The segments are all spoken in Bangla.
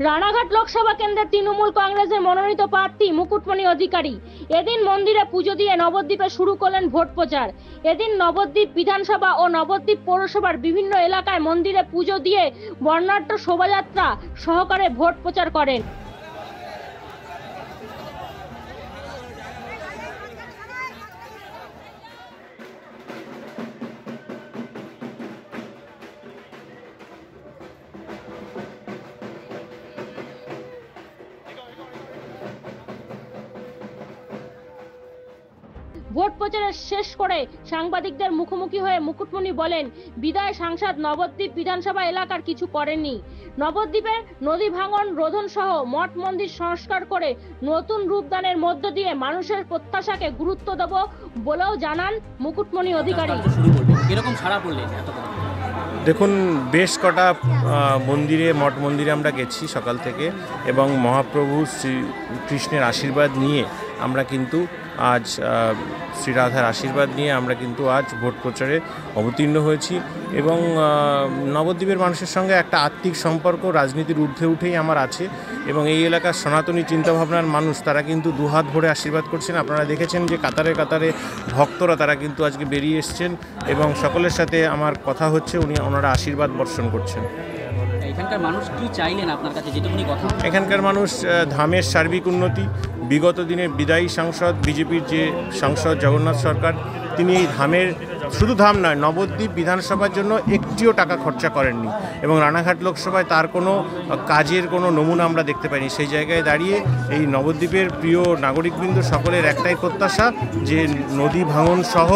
রানাঘাট লোকসভা কেন্দ্রের তৃণমূল কংগ্রেসের মনোনীত প্রার্থী মুকুটমণি অধিকারী এদিন মন্দিরে পুজো দিয়ে নবদ্বীপে শুরু করলেন ভোট প্রচার। এদিন নবদ্বীপ বিধানসভা ও নবদ্বীপ পৌরসভার বিভিন্ন এলাকায় মন্দিরে পুজো দিয়ে বর্ণাঢ্য শোভাযাত্রা সহকারে ভোট প্রচার করেন। ভোট প্রচার শেষ করে সাংবাদিকদের মুখোমুখি হয়ে মুকুটমণি বলেন, বিদায় সাংসদ নবদ্বীপ বিধানসভা এলাকার কিছু করেননি। নবদ্বীপের নদী ভাঙন রোধন সহ মঠ মন্দির সংস্কার করে নতুন রূপদানের মধ্য দিয়ে মানুষের প্রত্যাশাকে গুরুত্ব দেব বলেও জানান মুকুটমণি অধিকারী। দেখুন, বেশ কটা মন্দিরে মঠ মন্দিরে আমরা গেছি সকাল থেকে এবং মহাপ্রভু শ্রীকৃষ্ণের আশীর্বাদ নিয়ে আমরা কিন্তু আজ শ্রীরাধার আশীর্বাদ নিয়ে আমরা কিন্তু আজ ভোট প্রচারে অবতীর্ণ হয়েছি এবং নবদ্বীপের মানুষের সঙ্গে একটা আত্মিক সম্পর্ক রাজনীতির ঊর্ধ্বে উঠেই আমার আছে এবং এই এলাকার সনাতনী চিন্তাভাবনার মানুষ তারা কিন্তু দুহাত ভরে আশীর্বাদ করছেন। আপনারা দেখেছেন যে কাতারে কাতারে ভক্তরা তারা কিন্তু আজকে বেরিয়ে এসছেন এবং সকলের সাথে আমার কথা হচ্ছে, ওনারা আশীর্বাদ বর্ষণ করছেন। এখানকার মানুষ কি চাইলেন আপনার কাছে, যেটুকুনি কথা? এখানকার মানুষ ধামের সার্বিক উন্নতি, বিগত দিনে বিদায়ী সাংসদ বিজেপির যে সাংসদ জগন্নাথ সরকার তিনি এই ধামের শুধু ধাম নয় নবদ্বীপ বিধানসভার জন্য একটিও টাকা খরচা করেননি এবং রানাঘাট লোকসভায় তার কোনো কাজের কোনো নমুনা আমরা দেখতে পাইনি। সেই জায়গায় দাঁড়িয়ে এই নবদ্বীপের প্রিয় নাগরিকবৃন্দ সকলের একটাই প্রত্যাশা যে নদী ভাঙন সহ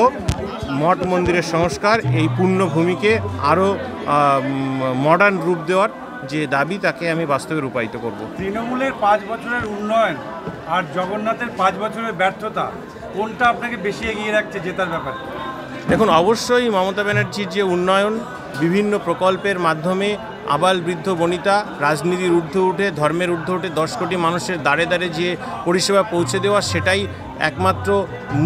মঠ মন্দিরের সংস্কার, এই পুণ্যভূমিকে আরও মডার্ন রূপ দেওয়ার যে দাবি তাকে আমি বাস্তবে রূপায়িত করব। তৃণমূলের 5 বছরের উন্নয়ন আর জগন্নাথের 5 বছরের ব্যর্থতা, কোনটা আপনাকে বেশি এগিয়ে রাখছে জেতার ব্যাপারে? দেখুন, অবশ্যই মমতা ব্যানার্জির যে উন্নয়ন, বিভিন্ন প্রকল্পের মাধ্যমে আবাল বৃদ্ধ বনিতা রাজনীতির ঊর্ধ্বে উঠে ধর্মের ঊর্ধ্বে উঠে 10 কোটি মানুষের দ্বারে দ্বারে যে পরিষেবা পৌঁছে দেওয়া, সেটাই একমাত্র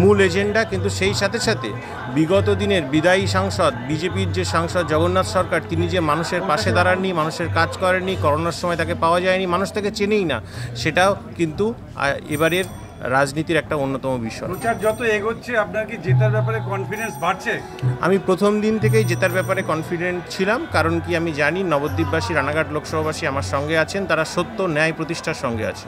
মূল এজেন্ডা। কিন্তু সেই সাথে সাথে বিগত দিনের বিদায়ী সাংসদ বিজেপির যে সাংসদ জগন্নাথ সরকার তিনি যে মানুষের পাশে দাঁড়াননি, মানুষের কাজ করেননি, করোনার সময় তাকে পাওয়া যায়নি, মানুষ তাকে চেনেই না, সেটাও কিন্তু এবারের রাজনীতির একটা অন্যতম বিষয়। প্রচার যত এগোচ্ছে আপনার কি জেতার ব্যাপারে কনফিডেন্স বাড়ছে? আমি প্রথম দিন থেকেই জেতার ব্যাপারে কনফিডেন্ট ছিলাম, কারণ কি আমি জানি নবদ্বীপবাসী রানাঘাট লোকসভাবাসী আমার সঙ্গে আছেন, তারা সত্য ন্যায় প্রতিষ্ঠার সঙ্গে আছে।